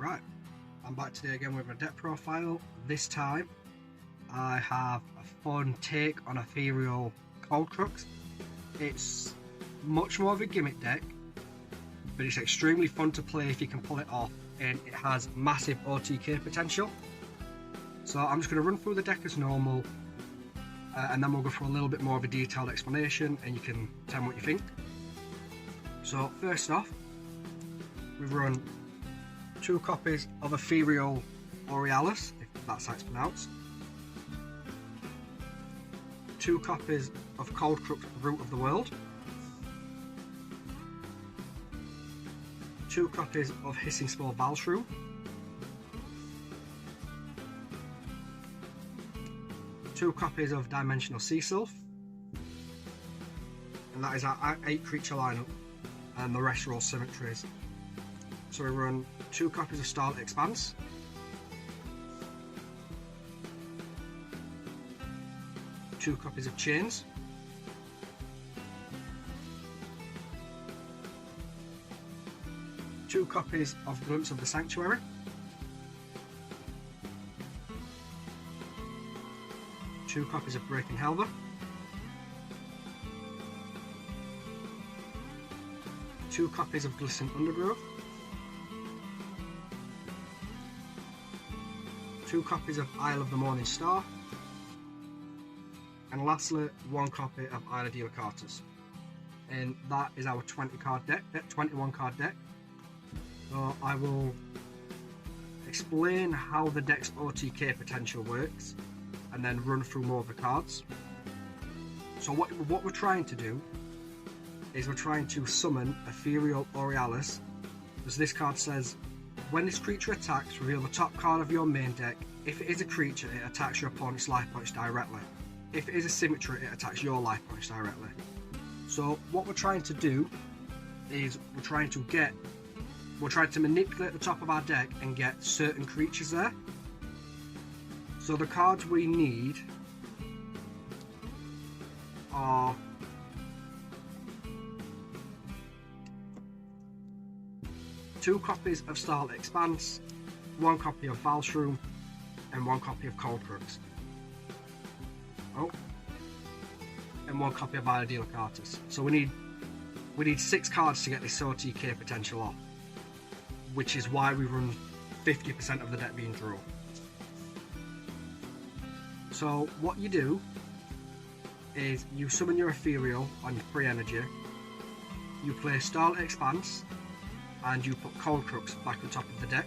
Right, I'm back today again with my deck profile. This time I have a fun take on Ethereal Cold Crux. It's much more of a gimmick deck, but it's extremely fun to play if you can pull it off, and it has massive OTK potential. So I'm just going to run through the deck as normal, and then we'll go through a little bit more of a detailed explanation and you can tell me what you think. So first off, we run 2 copies of Ethereal Borealis, if that's how it's pronounced, 2 copies of Cold Crux Root of the World, 2 copies of Hissing Spore Valshroom, 2 copies of Dimensional Sea Sylph, and that is our 8 creature lineup, and the rest are all symmetries. So we run 2 copies of Starlit Expanse, 2 copies of Chains, 2 copies of Glimpse of the Sanctuary, 2 copies of Breaking Helver, 2 copies of Glistening Undergrowth, 2 copies of Isle of the Morning Star, and lastly 1 copy of Isla de la Cartas. And that is our 21 card deck. So I will explain how the deck's OTK potential works and then run through more of the cards. So what we're trying to do is we're trying to summon Ethereal Borealis, as this card says, when this creature attacks, reveal the top card of your main deck. If it is a creature, it attacks your opponent's life points directly. If it is a symmetry, it attacks your life points directly. So what we're trying to do is we're trying to manipulate the top of our deck and get certain creatures there. So the cards we need are two copies of Starlit Expanse, 1 copy of Valshroom, and 1 copy of Cold Crux. And 1 copy of Isla de la Cartas. So we need 6 cards to get this OTK potential off, which is why we run 50% of the deck being draw. So what you do is you summon your Ethereal on your free energy, you play Starlit Expanse, and you put Cold Crux back on top of the deck,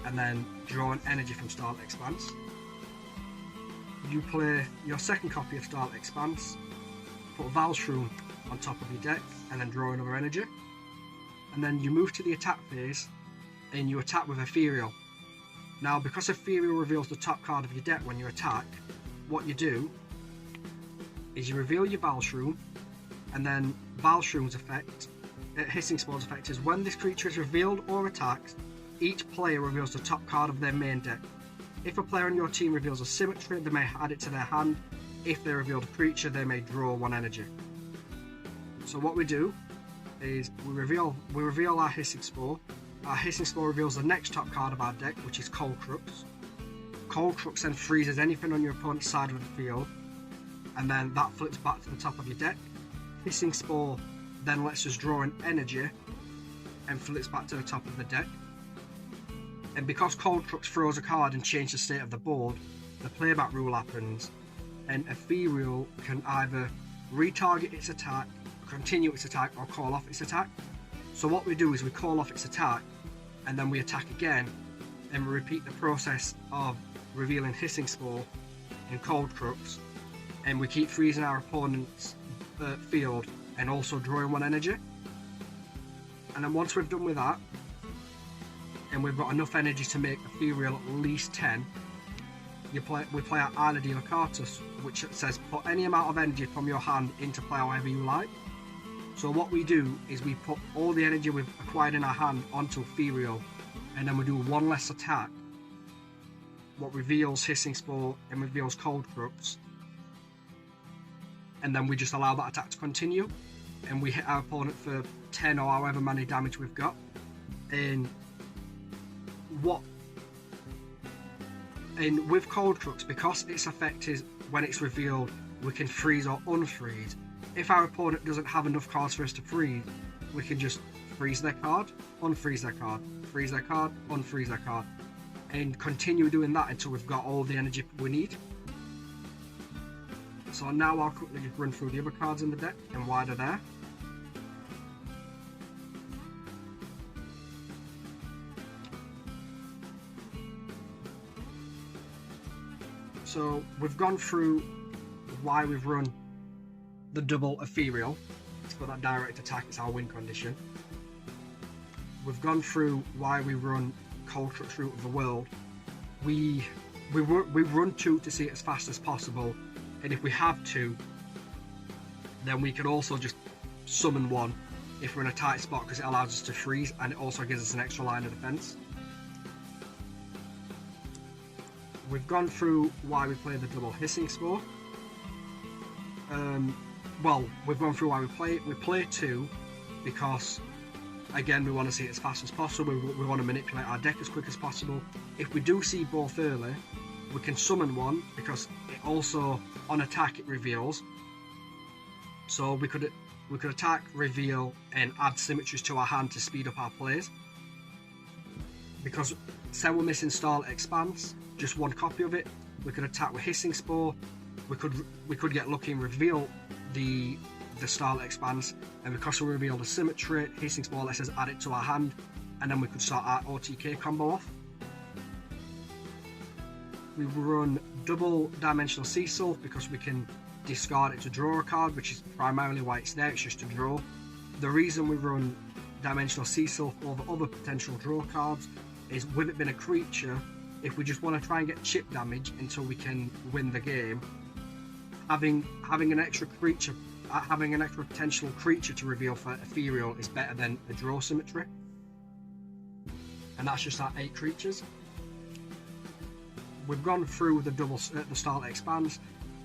and then draw an energy from Starlit Expanse. You play your second copy of Starlit Expanse, put Valshroom on top of your deck, and then draw another energy. And then you move to the attack phase, and you attack with Ethereal. Now, because Ethereal reveals the top card of your deck when you attack, what you do is you reveal your Valshroom, and then Valshroom's effect, Hissing Spore's effect, is when this creature is revealed or attacked, each player reveals the top card of their main deck. If a player on your team reveals a symmetry, they may add it to their hand. If they reveal a creature, they may draw 1 energy. So what we do is we reveal our Hissing Spore. Our Hissing Spore reveals the next top card of our deck, which is Cold Crux. Cold Crux then freezes anything on your opponent's side of the field, and then that flips back to the top of your deck. Hissing Spore then lets us draw an energy and flips back to the top of the deck. And because Cold Crux throws a card and changes the state of the board, the playback rule happens, and Ethereal can either retarget its attack, continue its attack, or call off its attack. So what we do is we call off its attack, and then we attack again, and we repeat the process of revealing Hissing Spore and Cold Crux, and we keep freezing our opponent's field and also drawing 1 energy. And then once we've done with that, and we've got enough energy to make Ethereal at least 10, we play our Isla de la Cartas, which says put any amount of energy from your hand into play however you like. So what we do is we put all the energy we've acquired in our hand onto Ethereal, and then we do 1 less attack, what reveals Hissing Spore and reveals Cold Crux, and then we just allow that attack to continue, and we hit our opponent for 10 or however many damage we've got, and And with Cold Trucks, because its effect is when it's revealed, we can freeze or unfreeze. If our opponent doesn't have enough cards for us to freeze, we can just freeze their card, unfreeze their card, freeze their card, unfreeze their card, and continue doing that until we've got all the energy we need. So now I'll quickly just run through the other cards in the deck and why they're there. So we've gone through why we've run the double Ethereal. It's got that direct attack, it's our win condition. We've gone through why we run Cold Trucks Root of the World. We run 2 to see it as fast as possible, and if we have to, then we can also just summon 1 if we're in a tight spot, because it allows us to freeze and it also gives us an extra line of defense. We've gone through why we play the double Hissing Spore. Well, we've gone through why we play it. We play 2 because, again, we want to see it as fast as possible. We want to manipulate our deck as quick as possible. If we do see both early, we can summon 1 because it also, on attack, it reveals. So we could attack, reveal, and add symmetries to our hand to speed up our plays. Because say we're missing Starlit Expanse, just 1 copy of it, we could attack with Hissing Spore. We could get lucky and reveal the Starlit Expanse, and because we reveal the symmetry, Hissing Spore lets us add it to our hand, and then we could start our OTK combo off. We run double Dimensional Sea Sylph because we can discard it to draw a card, which is primarily why it's there, it's just to draw. The reason we run Dimensional Sea Sylph over other potential draw cards is, with it being a creature, if we just want to try and get chip damage until we can win the game, having an extra creature, having an extra potential creature to reveal for Ethereal is better than a draw symmetry. And that's just our 8 creatures. We've gone through the double, the Starlit Expanse.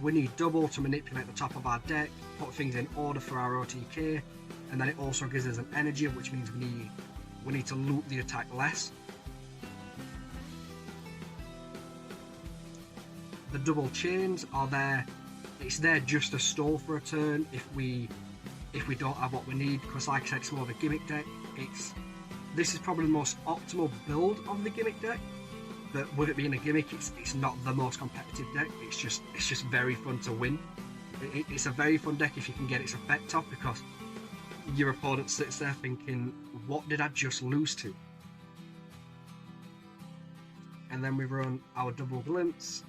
We need double to manipulate the top of our deck, put things in order for our OTK, and then it also gives us an energy, which means we need to loot the attack less. The double chains are there. It's there just to stall for a turn if we don't have what we need, because like I said, it's more of a gimmick deck. This is probably the most optimal build of the gimmick deck, but with it being a gimmick, it's not the most competitive deck. It's just very fun to win. It's a very fun deck if you can get its effect off, because your opponent sits there thinking, what did I just lose to? And then we run our double Glimpse.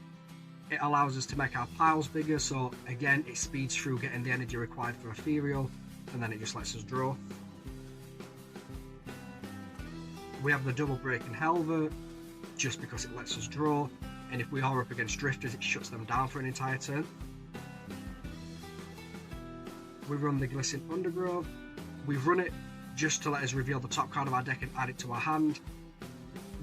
It allows us to make our piles bigger, so again, it speeds through getting the energy required for Ethereal, and then it just lets us draw. We have the double Breaking Helver, just because it lets us draw, and if we are up against Drifters, it shuts them down for an entire turn. We run the Glisten Undergrove. We run it just to let us reveal the top card of our deck and add it to our hand.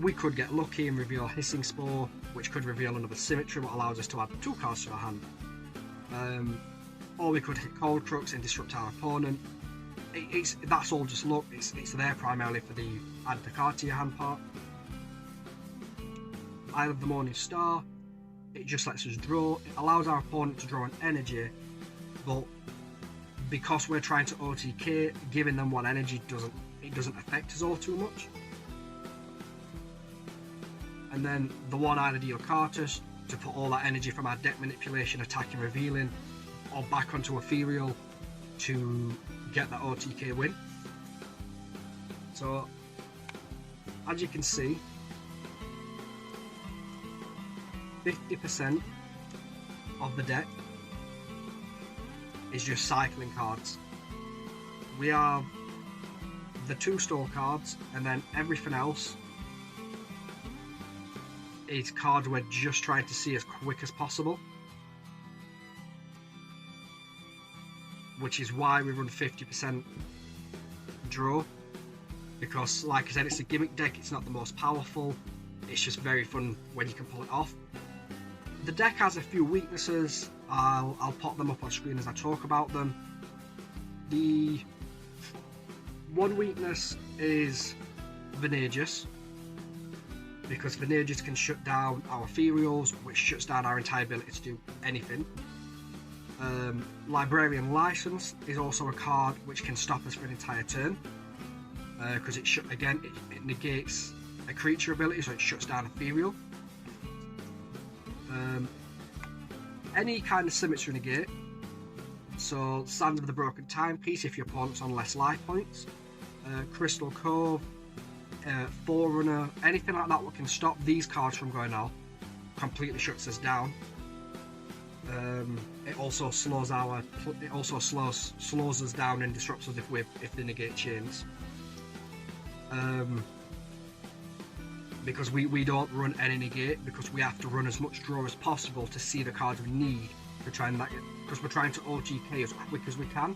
We could get lucky and reveal Hissing Spore, which could reveal another symmetry, what allows us to add 2 cards to our hand. Or we could hit Cold Trucks and disrupt our opponent. That's all just luck. It's there primarily for the add the card to your hand part. Isle of the Morning Star. It just lets us draw. It allows our opponent to draw an energy, but because we're trying to OTK, giving them 1 energy doesn't affect us all too much. And then the 1 Isle Deal Cartus to put all that energy from our deck manipulation, attacking, revealing, or back onto Ethereal to get that OTK win. So, as you can see, 50% of the deck is just cycling cards. We have the 2 store cards, and then everything else is cards we're just trying to see as quick as possible, which is why we run 50% draw, because like I said, it's a gimmick deck, it's not the most powerful, it's just very fun when you can pull it off. The deck has a few weaknesses. I'll pop them up on screen as I talk about them. The one weakness is Venagus. because Venerges can shut down our Ethereals, which shuts down our entire ability to do anything. Librarian License is also a card which can stop us for an entire turn, because it negates a creature ability, so it shuts down Ethereal. Any kind of symmetry negate, so Sand of the Broken Timepiece if your opponent's on less life points, Crystal Cove, Forerunner, anything like that can stop these cards from going out, completely shuts us down. It also slows us down and disrupts us if they negate chains. Because we don't run any negate, because we have to run as much draw as possible to see the cards we need to try and because we're trying to OTK as quick as we can.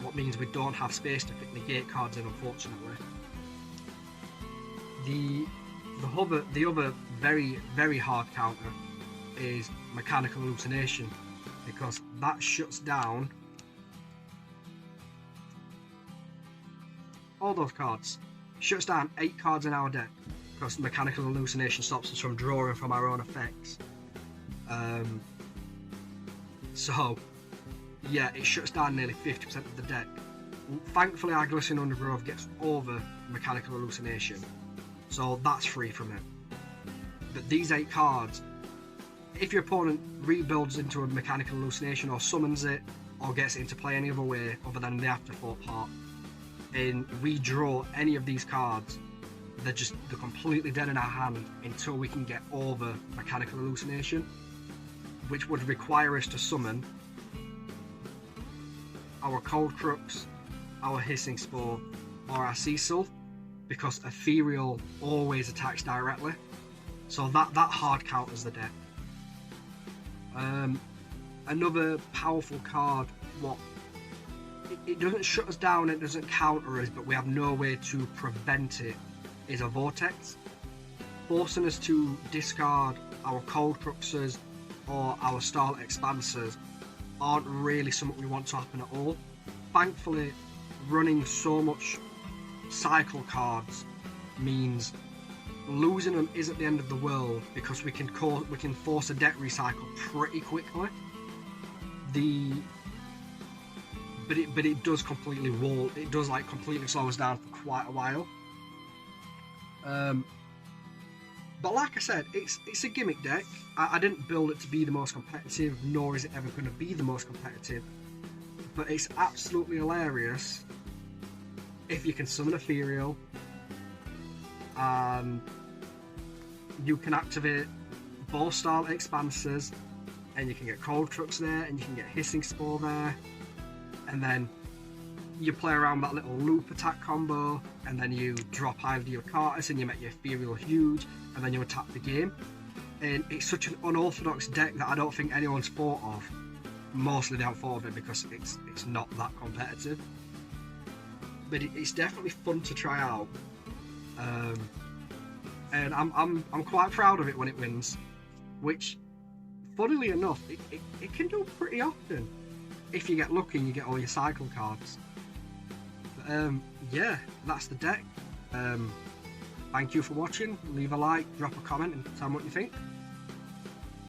What means we don't have space to fit negate cards in, unfortunately. The other very, very hard counter is Mechanical Hallucination, because that shuts down all those cards. Shuts down 8 cards in our deck, because Mechanical Hallucination stops us from drawing from our own effects. So yeah, it shuts down nearly 50% of the deck. Thankfully our Glistening Undergrowth gets over Mechanical Hallucination, so that's free from it. But these 8 cards, if your opponent rebuilds into a Mechanical Hallucination or summons it or gets it into play any other way other than the Afterthought part, and we draw any of these cards, they're completely dead in our hand until we can get over Mechanical Hallucination, which would require us to summon our Cold Crux, our Hissing Spore, or our Cecil, because Ethereal always attacks directly, so that hard counters the deck. Another powerful card, it doesn't shut us down, it doesn't counter us, but we have no way to prevent it, is a Vortex, forcing us to discard our Cold Cruxes or our Starlit Expansers aren't really something we want to happen at all. Thankfully, running so much cycle cards means losing them isn't the end of the world, because we can force a deck recycle pretty quickly. But it does completely completely slow us down for quite a while. But like I said, it's a gimmick deck. I didn't build it to be the most competitive, nor is it ever going to be the most competitive. But it's absolutely hilarious if you can summon Ethereal, and you can activate both Starlit Expansers, and you can get Cold Crux there, and you can get Hissing Spore there, and then you play around that little loop attack combo, and then you drop either your Cartus and you make your Ethereal huge, and then you attack the game. And it's such an unorthodox deck that I don't think anyone's thought of. Mostly they haven't thought of it because it's not that competitive. But it's definitely fun to try out. And I'm quite proud of it when it wins, which, funnily enough, it can do pretty often. If you get lucky and you get all your cycle cards. But, yeah, that's the deck. Thank you for watching. Leave a like, drop a comment, and tell me what you think.